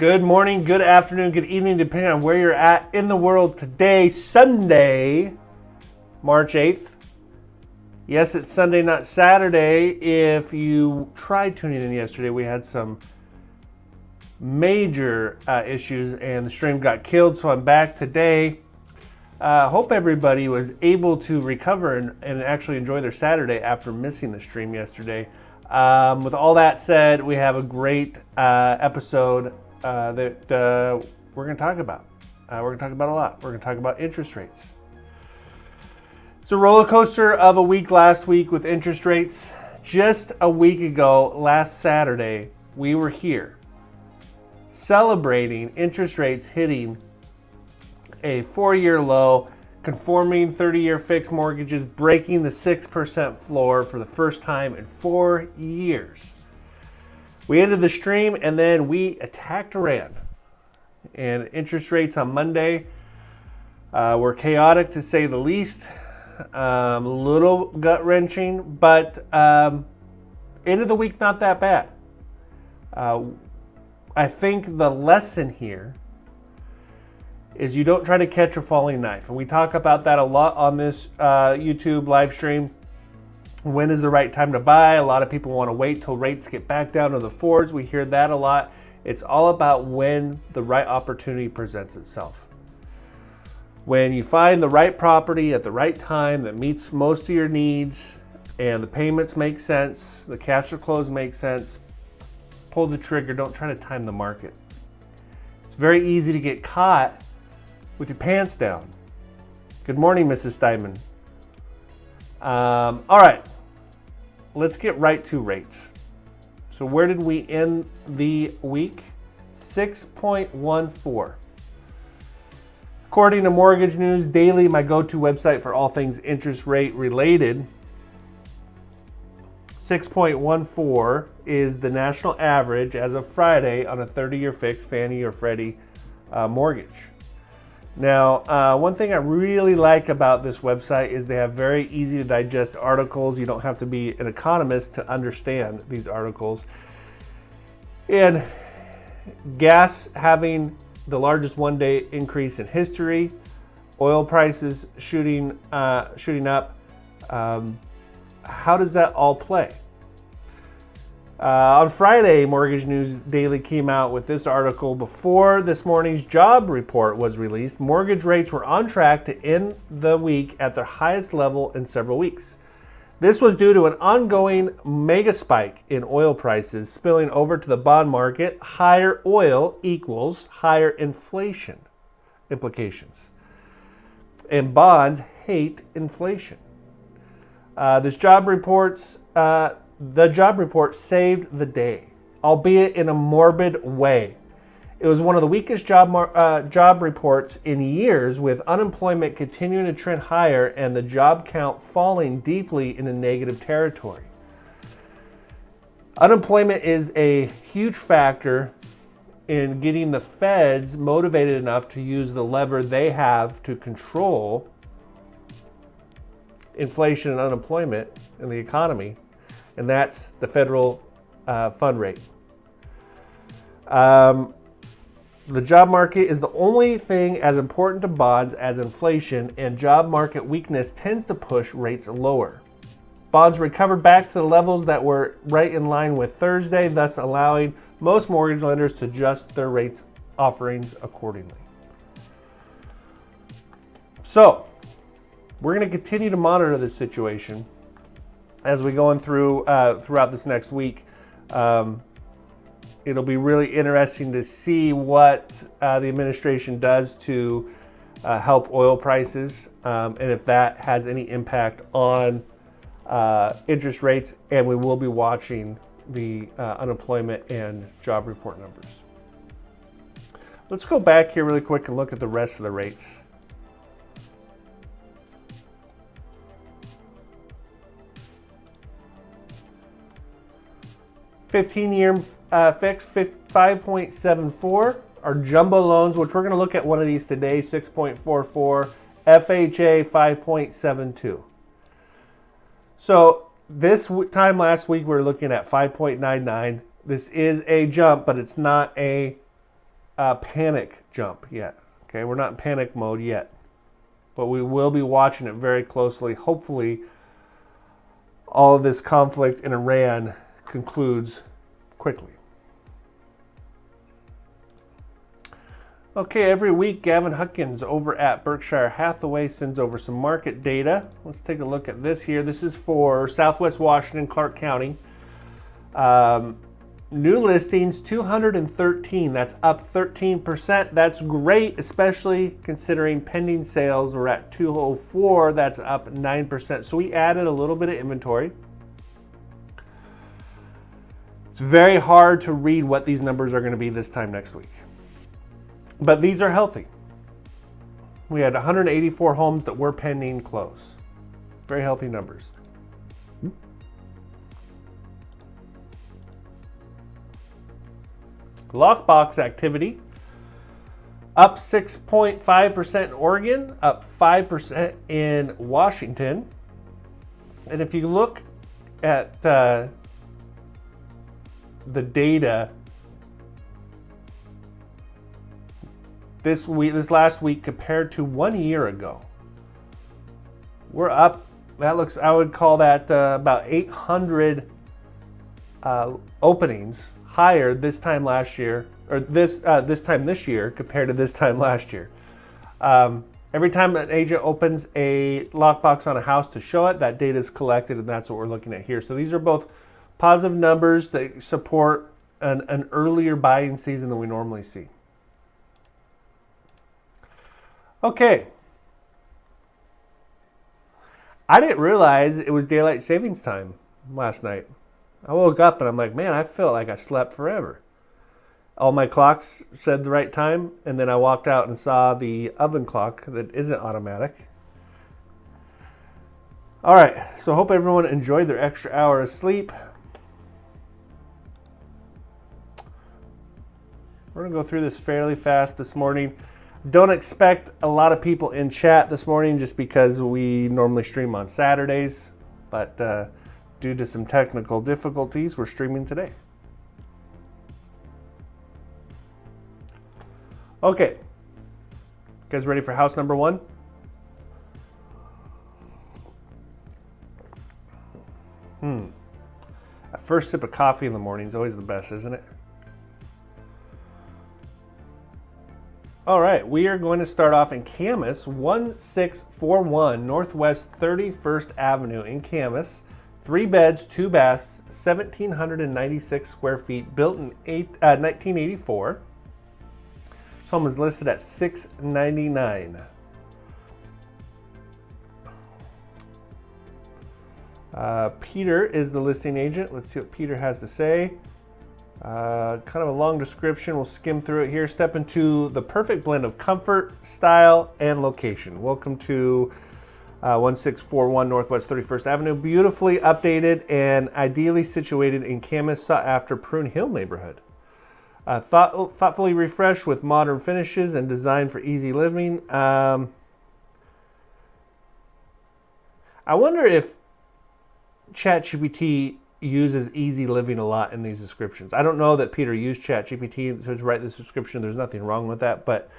Good morning, good afternoon, good evening, depending on where you're at in the world today, Sunday, March 8th. Yes, it's Sunday, not Saturday. If you tried tuning in yesterday, we had some major issues and the stream got killed, so I'm back today. Hope everybody was able to recover and actually enjoy their Saturday after missing the stream yesterday. With all that said, we have a great episode that we're going to talk about. We're going to talk about a lot. We're going to talk about interest rates. It's a roller coaster of a week last week with interest rates. Just a week ago, last Saturday, we were here celebrating interest rates hitting a 4-year low, conforming 30-year fixed mortgages breaking the 6% floor for the first time in 4 years. We ended the stream and then we attacked Iran. And interest rates on Monday were chaotic to say the least. A little gut-wrenching, but end of the week, not that bad. I think the lesson here is you don't try to catch a falling knife. And we talk about that a lot on this YouTube live stream. When is the right time to buy? A lot of people want to wait till rates get back down to the fours. We hear that a lot. It's all about when the right opportunity presents itself. When you find the right property at the right time that meets most of your needs and the payments make sense, the cash to close makes sense, pull the trigger. Don't try to time the market. It's very easy to get caught with your pants down. Good morning, Mrs. Steinmann. All right, let's get right to rates. So where did we end the week? 6.14. According to Mortgage News Daily, my go-to website for all things interest rate related, 6.14 is the national average as of Friday on a 30-year fixed Fannie or Freddie mortgage. Now, one thing I really like about this website is they have very easy to digest articles. You don't have to be an economist to understand these articles. And gas having the largest one-day increase in history, oil prices shooting up. How does that all play? On Friday, Mortgage News Daily came out with this article. Before this morning's job report was released, mortgage rates were on track to end the week at their highest level in several weeks. This was due to an ongoing mega spike in oil prices spilling over to the bond market. Higher oil equals higher inflation implications. And bonds hate inflation. The job report saved the day, albeit in a morbid way. It was one of the weakest job reports in years, with unemployment continuing to trend higher and the job count falling deeply into negative territory. Unemployment is a huge factor in getting the feds motivated enough to use the lever they have to control inflation and unemployment in the economy, and that's the federal fund rate. The job market is the only thing as important to bonds as inflation, and job market weakness tends to push rates lower. Bonds recovered back to the levels that were right in line with Thursday, thus allowing most mortgage lenders to adjust their rates offerings accordingly. So, we're going to continue to monitor this situation as we go on throughout this next week. It'll be really interesting to see what the administration does to help oil prices and if that has any impact on interest rates. And we will be watching the unemployment and job report numbers. Let's go back here really quick and look at the rest of the rates. $15-year fixed 5.74. Our jumbo loans, which we're going to look at one of these today, 6.44. FHA 5.72. So this time last week we were looking at 5.99. This is a jump, but it's not a panic jump yet. Okay, we're not in panic mode yet, but we will be watching it very closely. Hopefully, all of this conflict in Iran concludes quickly. Okay, every week, Gavin Huckins over at Berkshire Hathaway sends over some market data. Let's take a look at this here. This is for Southwest Washington, Clark County. New listings, 213. That's up 13%. That's great, especially considering pending sales were at 204. That's up 9%. So we added a little bit of inventory. It's very hard to read what these numbers are going to be this time next week. But these are healthy. We had 184 homes that were pending close. Very healthy numbers. Lockbox activity, up 6.5% in Oregon, up 5% in Washington. And if you look at the data this last week compared to 1 year ago, we're up. That looks, I would call that about 800 openings higher this time last year, or this time this year compared to this time last year. Every time an agent opens a lockbox on a house to show it, that data is collected, and that's what we're looking at here. So these are both positive numbers that support an earlier buying season than we normally see. Okay. I didn't realize it was daylight savings time last night. I woke up and I'm like, man, I felt like I slept forever. All my clocks said the right time, and then I walked out and saw the oven clock that isn't automatic. All right, so hope everyone enjoyed their extra hour of sleep. We're gonna go through this fairly fast this morning. Don't expect a lot of people in chat this morning just because we normally stream on Saturdays, but due to some technical difficulties, we're streaming today. Okay, you guys ready for house number one? A first sip of coffee in the morning is always the best, isn't it? All right, we are going to start off in Camas, 1641 Northwest 31st Avenue in Camas. 3 beds, 2 baths, 1,796 square feet, built in 1984. This home is listed at $699. Peter is the listing agent. Let's see what Peter has to say. Kind of a long description. We'll skim through it here. Step into the perfect blend of comfort, style, and location. Welcome to 1641 Northwest 31st Avenue. Beautifully updated and ideally situated in Camas, sought-after Prune Hill neighborhood. Thoughtfully refreshed with modern finishes and designed for easy living. I wonder if ChatGPT uses easy living a lot in these descriptions. I don't know that Peter used ChatGPT to write this description. There's nothing wrong with that. But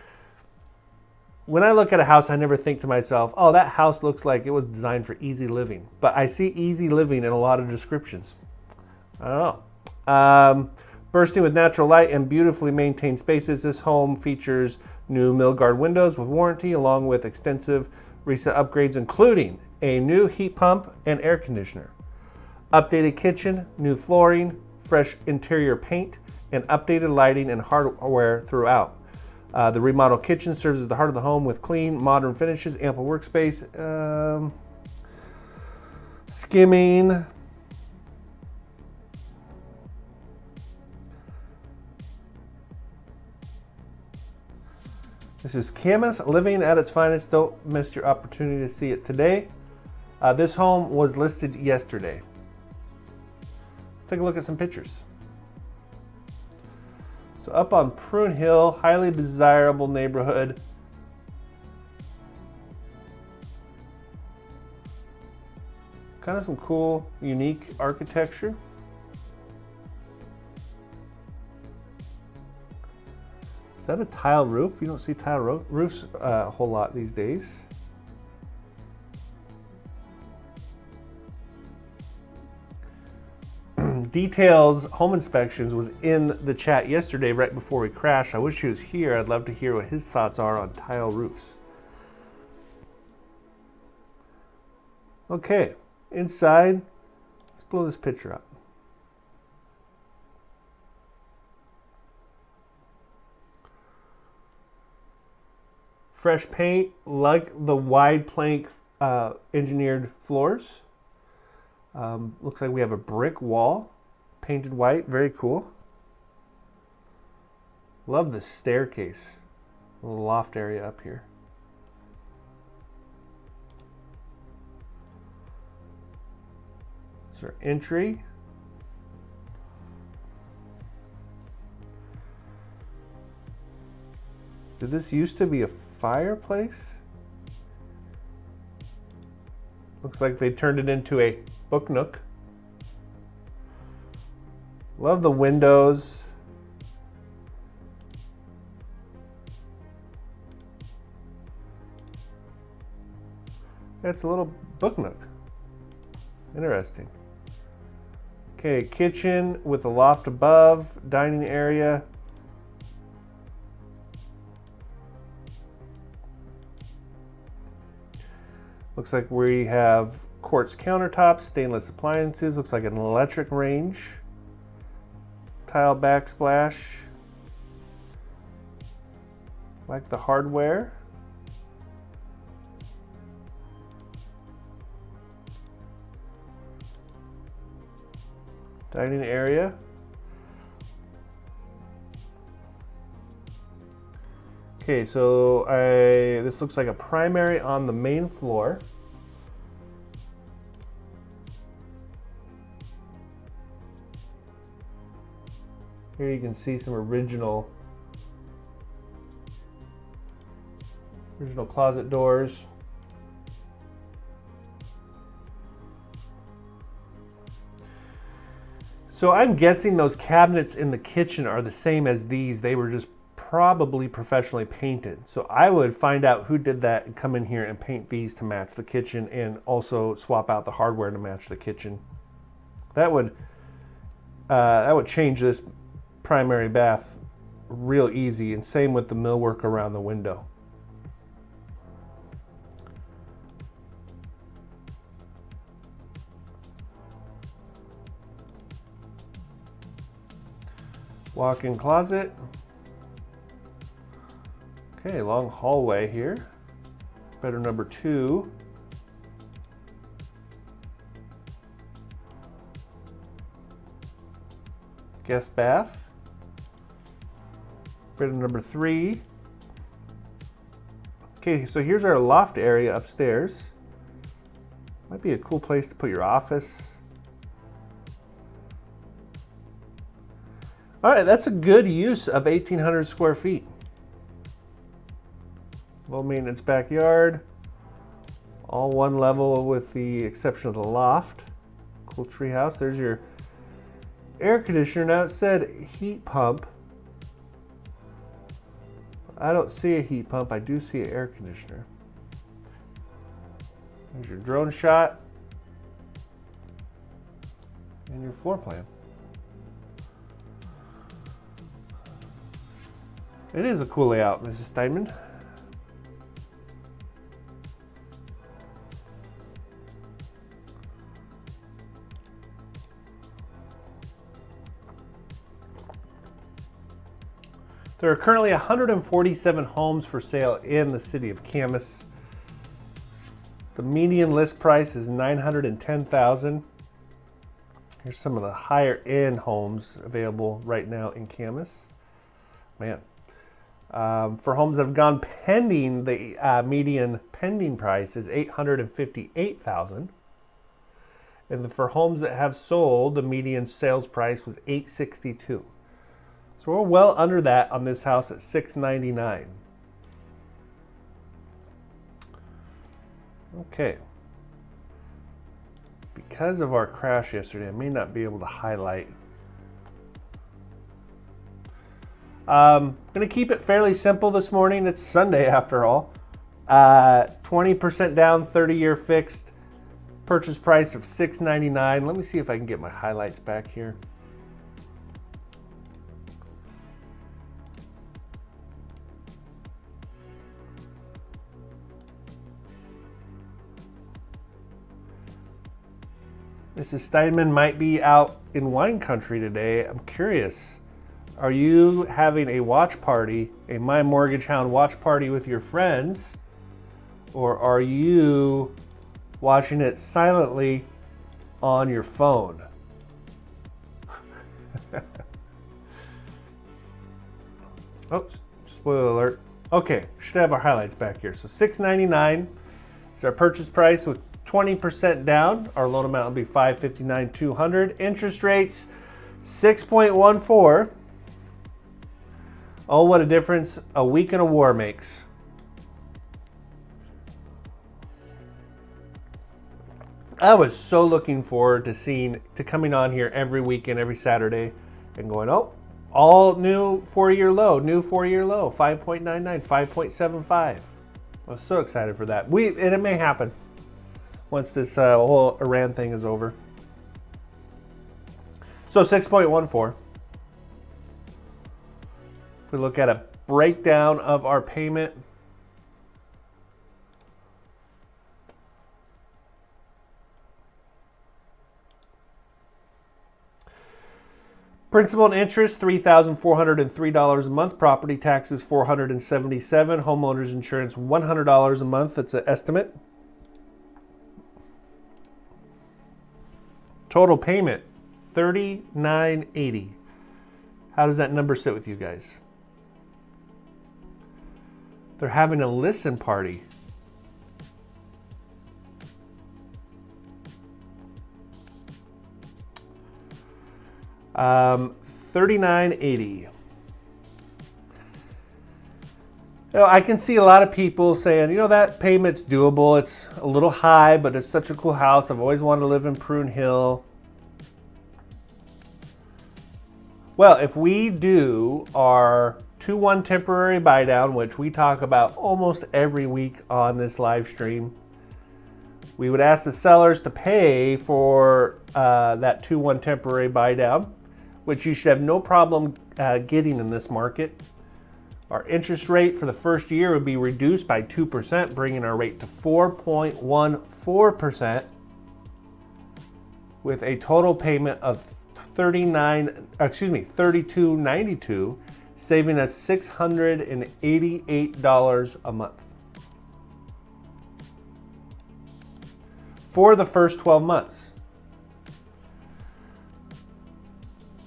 when I look at a house, I never think to myself, oh, that house looks like it was designed for easy living. But I see easy living in a lot of descriptions. I don't know. Bursting with natural light and beautifully maintained spaces, this home features new Milgard windows with warranty, along with extensive recent upgrades, including a new heat pump and air conditioner. Updated kitchen, new flooring, fresh interior paint, and updated lighting and hardware throughout. The remodeled kitchen serves as the heart of the home with clean, modern finishes, ample workspace. Skimming. This is Camas, living at its finest. Don't miss your opportunity to see it today. This home was listed yesterday. Let's take a look at some pictures. So up on Prune Hill, highly desirable neighborhood. Kind of some cool, unique architecture. Is that a tile roof? You don't see tile roofs a whole lot these days. Details Home Inspections was in the chat yesterday right before we crashed. I wish he was here. I'd love to hear what his thoughts are on tile roofs. Okay, inside, let's blow this picture up. Fresh paint, like the wide plank engineered floors. Looks like we have a brick wall, painted white, very cool. Love the staircase, a little loft area up here. It's our entry. Did this used to be a fireplace? Looks like they turned it into a book nook. Love the windows. That's a little book nook. Interesting. Okay, kitchen with a loft above, dining area. Looks like we have quartz countertops, stainless appliances. Looks like an electric range. Tile backsplash. Like the hardware. Dining area. Okay, so this looks like a primary on the main floor. Here you can see some original closet doors. So I'm guessing those cabinets in the kitchen are the same as these. They were just probably professionally painted. So I would find out who did that and come in here and paint these to match the kitchen, and also swap out the hardware to match the kitchen. That would change this primary bath real easy, and same with the millwork around the window. Walk-in closet. Okay, long hallway here. Bedroom number 2. Guest bath. Bedroom number 3. Okay, so here's our loft area upstairs. Might be a cool place to put your office. All right, that's a good use of 1,800 square feet. Low maintenance backyard, all one level with the exception of the loft. Cool tree house. There's your air conditioner. Now it said heat pump. I don't see a heat pump. I do see an air conditioner. There's your drone shot and your floor plan. It is a cool layout, Mrs. Steinmann. There are currently 147 homes for sale in the city of Camas. The median list price is $910,000. Here's some of the higher end homes available right now in Camas. Man. For homes that have gone pending, the median pending price is $858,000. And for homes that have sold, the median sales price was $862,000. So we're well under that on this house at $699,000. Okay. Because of our crash yesterday, I may not be able to highlight. Going to keep it fairly simple this morning. It's Sunday after all. 20% down, 30-year fixed. Purchase price of $699. Let me see if I can get my highlights back here. Mrs. Steinmann might be out in wine country today. I'm curious. Are you having a watch party, a My Mortgage Hound watch party with your friends? Or are you watching it silently on your phone? Oops, spoiler alert. Okay, should have our highlights back here. So $699 is our purchase price with 20% down. Our loan amount will be $559,200. Interest rates 6.14. Oh, what a difference a week in a war makes. I was so looking forward to coming on here every weekend, every Saturday, and going, oh, all new 4-year low, 5.99, 5.75. I was so excited for that. And it may happen once this whole Iran thing is over. So 6.14. If we look at a breakdown of our payment, principal and interest, $3,403 a month. Property taxes, $477. Homeowners insurance, $100 a month. That's an estimate. Total payment, $39.80. How does that number sit with you guys? They're having a listen party. $39.80. I can see a lot of people saying, that payment's doable. It's a little high, but it's such a cool house. I've always wanted to live in Prune Hill. Well, if we do our 2-1 temporary buy down, which we talk about almost every week on this live stream, we would ask the sellers to pay for that 2-1 temporary buy down, which you should have no problem getting in this market. Our interest rate for the first year would be reduced by 2%, bringing our rate to 4.14%, with a total payment of $32.92, saving us $688 a month for the first 12 months.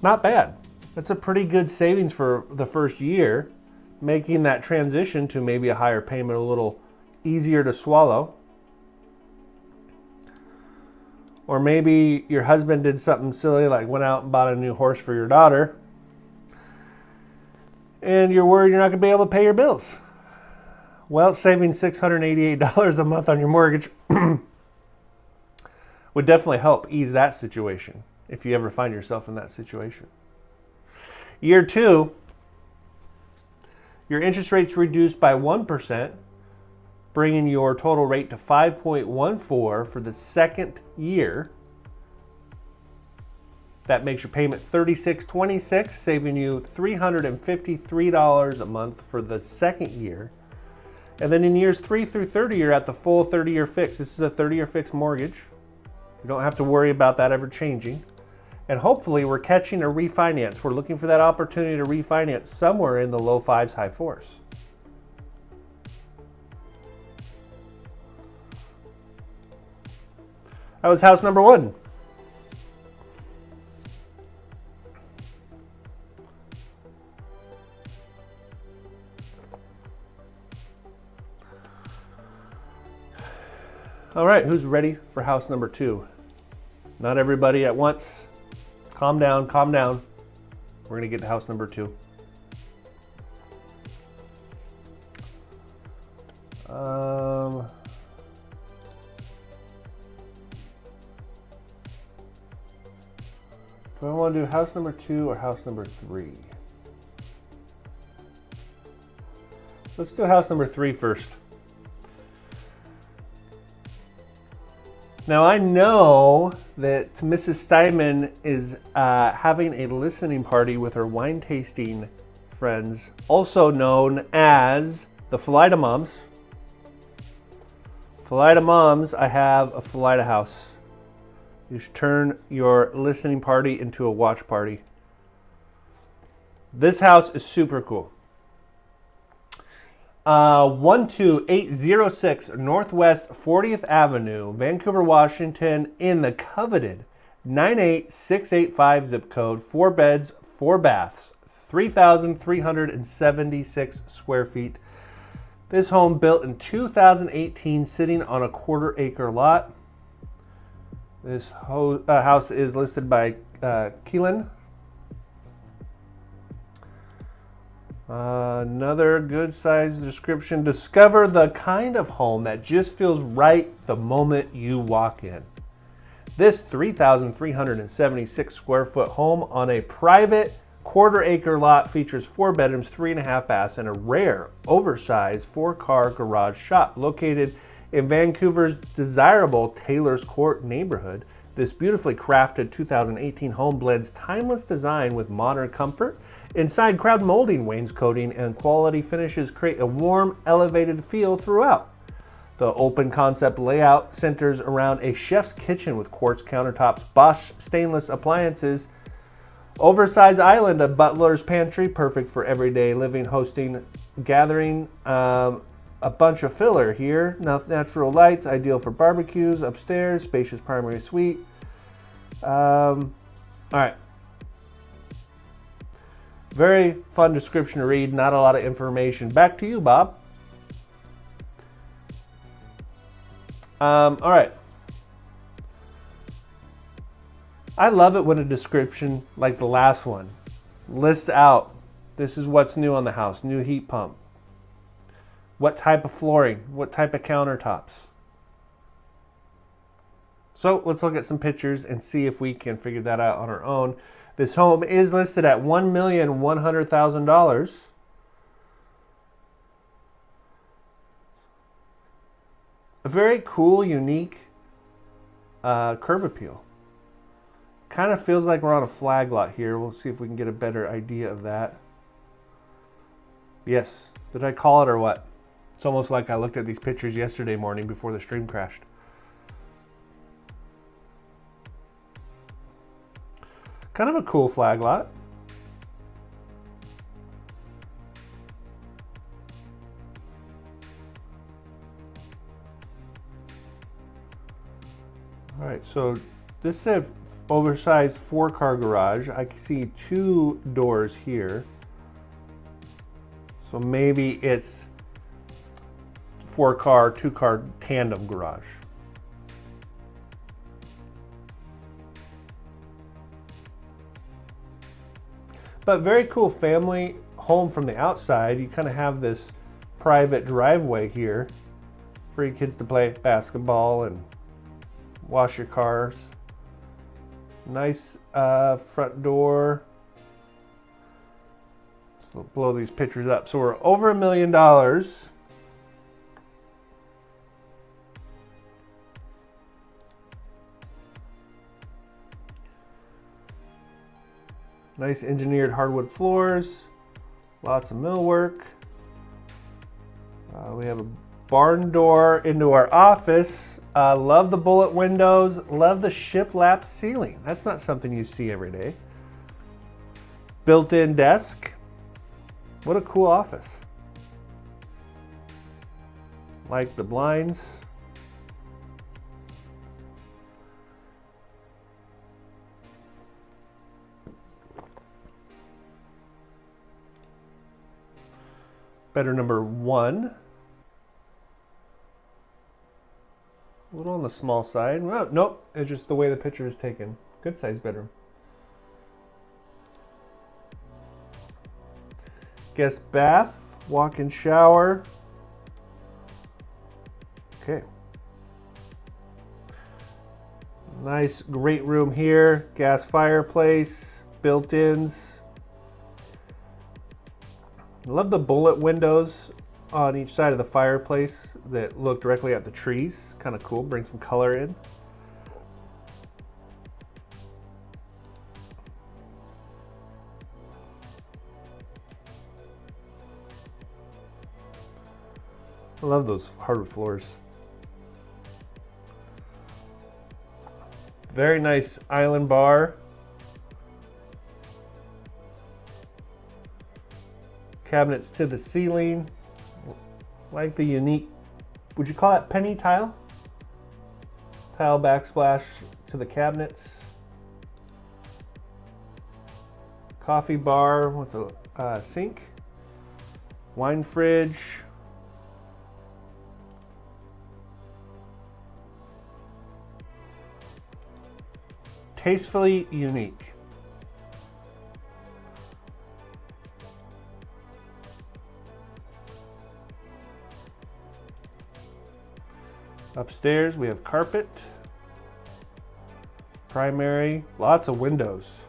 Not bad. That's a pretty good savings for the first year, making that transition to maybe a higher payment a little easier to swallow. Or maybe your husband did something silly, like went out and bought a new horse for your daughter, and you're worried you're not going to be able to pay your bills. Well, saving $688 a month on your mortgage would definitely help ease that situation if you ever find yourself in that situation. Year 2, your interest rate's reduced by 1%, bringing your total rate to 5.14 for the second year. That makes your payment $36.26, saving you $353 a month for the second year. And then in years 3 through 30, you're at the full 30-year fix. This is a 30-year fixed mortgage. You don't have to worry about that ever changing. And hopefully we're catching a refinance. We're looking for that opportunity to refinance somewhere in the low 5s, high 4s. That was house number 1. All right, who's ready for house number 2? Not everybody at once. Calm down, calm down. We're gonna get to house number 2. Do I want to do house number 2 or house number 3? Let's do house number 3 first. Now I know that Mrs. Steinmann is having a listening party with her wine tasting friends, also known as the Philida Moms. Philida Moms, I have a Philida house. You should turn your listening party into a watch party. This house is super cool. 12806 Northwest 40th Avenue, Vancouver, Washington, in the coveted 98685 zip code. 4 beds, 4 baths, 3,376 square feet. This home built in 2018, sitting on a 1/4 acre lot. This house is listed by Keelan. Another good size description. Discover the kind of home that just feels right the moment you walk in. This 3,376 square foot home on a private 1/4 acre lot features 4 bedrooms, 3.5 baths, and a rare oversized 4-car garage shop located in Vancouver's desirable Taylor's Court neighborhood. This beautifully crafted 2018 home blends timeless design with modern comfort. Inside, crowd molding, wainscoting, and quality finishes create a warm, elevated feel throughout. The open concept layout centers around a chef's kitchen with quartz countertops, Bosch stainless appliances, oversized island, a butler's pantry, perfect for everyday living, hosting, gathering, a bunch of filler here, natural lights, ideal for barbecues, upstairs, spacious primary suite. All right. Very fun description to read, not a lot of information. Back to you, Bob. All right. I love it when a description like the last one lists out, this is what's new on the house, new heat pump, what type of flooring, what type of countertops. So let's look at some pictures and see if we can figure that out on our own. This home is listed at $1,100,000. A very cool, unique curb appeal. Kind of feels like we're on a flag lot here. We'll see if we can get a better idea of that. Yes. Did I call it or what? It's almost like I looked at these pictures yesterday morning before the stream crashed. Kind of a cool flag lot. All right, so this said oversized 4-car garage. I can see 2 doors here. So maybe it's 4-car, 2-car tandem garage. But very cool family home from the outside. You kind of have this private driveway here for your kids to play basketball and wash your cars. Nice front door. So blow these pictures up. So we're over $1 million. Nice engineered hardwood floors, lots of millwork. We have a barn door into our office. Love the bullet windows, love the shiplap ceiling. That's not something you see every day. Built-in desk. What a cool office. Like the blinds. Bedroom number 1. A little on the small side. Well, nope, it's just the way the picture is taken. Good sized bedroom. Guest bath, walk-in shower. Okay. Nice, great room here. Gas fireplace, built-ins. Love the bullet windows on each side of the fireplace that look directly at the trees. Kind of cool, bring some color in. I love those hardwood floors. Very nice island bar. Cabinets to the ceiling. Like the unique, would you call that penny tile? Tile backsplash to the cabinets. Coffee bar with a sink. Wine fridge. Tastefully unique. Upstairs we have carpet, primary, lots of windows.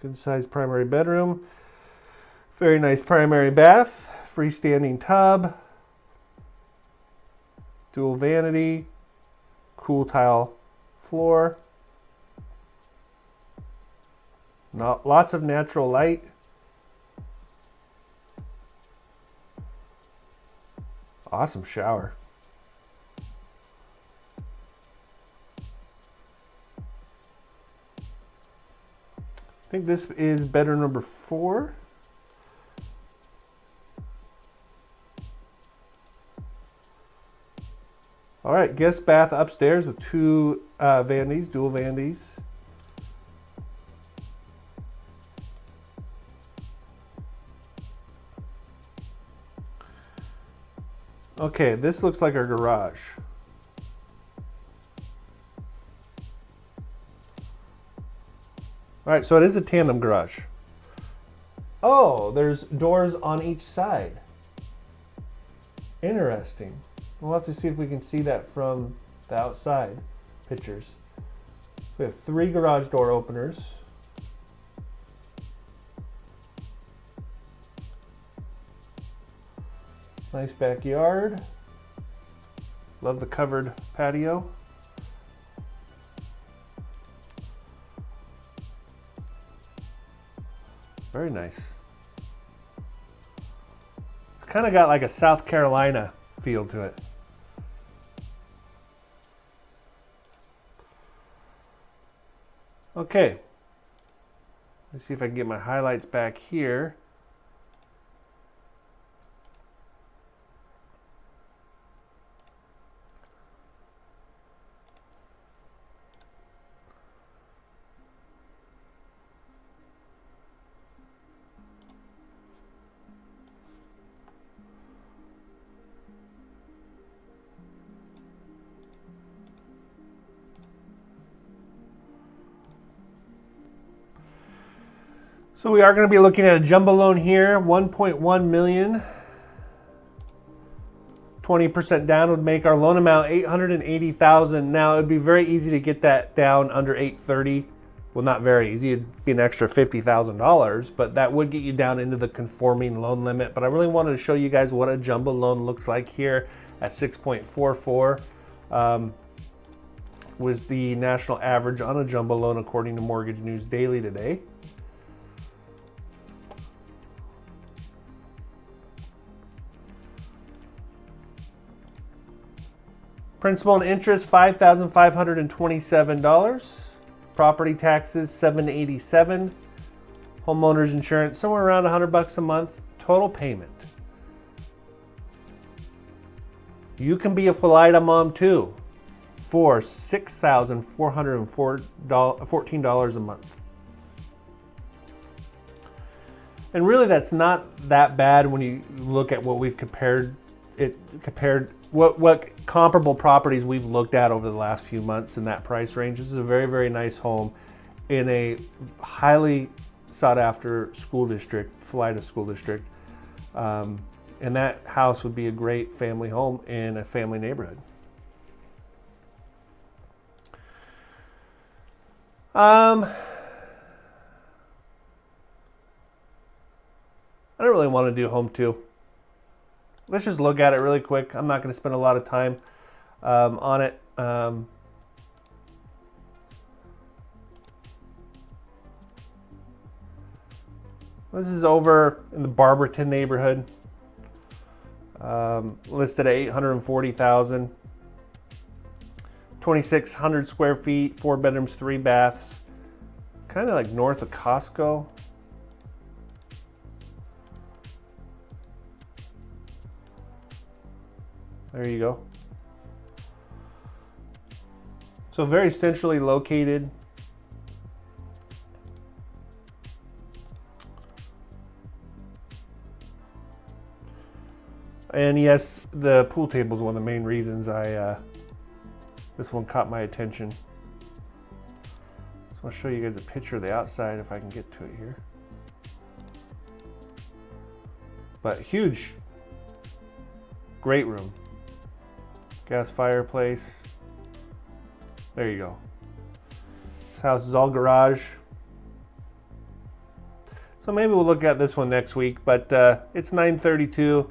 Good sized primary bedroom. Very nice primary bath, freestanding tub, dual vanity, cool tile floor. Lots of natural light. Awesome shower. I think this is bedroom number 4. All right, guest bath upstairs with 2 vanities, dual vanities. Okay, this looks like our garage. All right, so it is a tandem garage. Oh, there's doors on each side. Interesting. We'll have to see if we can see that from the outside pictures. We have 3 garage door openers. Nice backyard. Love the covered patio. Very nice. It's kind of got like a South Carolina feel to it. Okay. Let's see if I can get my highlights back here. So we are going to be looking at a jumbo loan here, 1.1 million. 20% down would make our loan amount $880,000. Now it would be very easy to get that down under $830,000. Well, not very easy. It'd be an extra $50,000, but that would get you down into the conforming loan limit. But I really wanted to show you guys what a jumbo loan looks like here at 6.44. Was the national average on a jumbo loan according to Mortgage News Daily today. Principal and interest, $5,527. Property taxes, $787. Homeowners insurance, somewhere around $100 a month. Total payment. You can be a Florida mom too for $6,414 a month. And really that's not that bad when you look at what we've compared what comparable properties we've looked at over the last few months in that price range. This is a very, very nice home in a highly sought after school district, Florida school district. And that house would be a great family home in a family neighborhood. I don't really want to do home 2. Let's just look at it really quick. I'm not going to spend a lot of time on it. This is over in the Barberton neighborhood. Listed at $840,000. 2,600 square feet, 4 bedrooms, 3 baths. Kind of like north of Costco. There you go. So very centrally located. And yes, the pool table is one of the main reasons this one caught my attention. So I'll show you guys a picture of the outside if I can get to it here. But huge, great room. Gas fireplace. There you go. This house is all garage. So maybe we'll look at this one next week, but it's 9:32.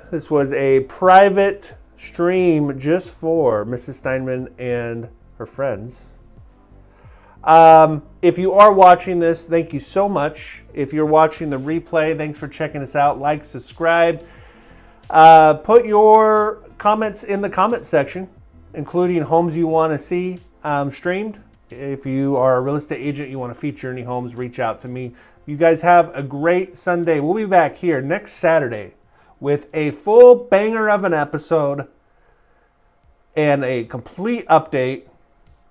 This was a private stream just for Mrs. Steinmann and her friends. If you are watching this, thank you so much. If you're watching the replay, thanks for checking us out. Like, subscribe. Put your comments in the comment section, including homes you want to see streamed. If you are a real estate agent, you want to feature any homes, reach out to me. You guys have a great Sunday. We'll be back here next Saturday with a full banger of an episode and a complete update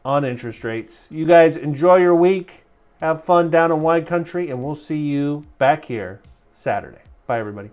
on interest rates. You guys enjoy your week. Have fun down in wine country, and we'll see you back here Saturday. Bye, everybody.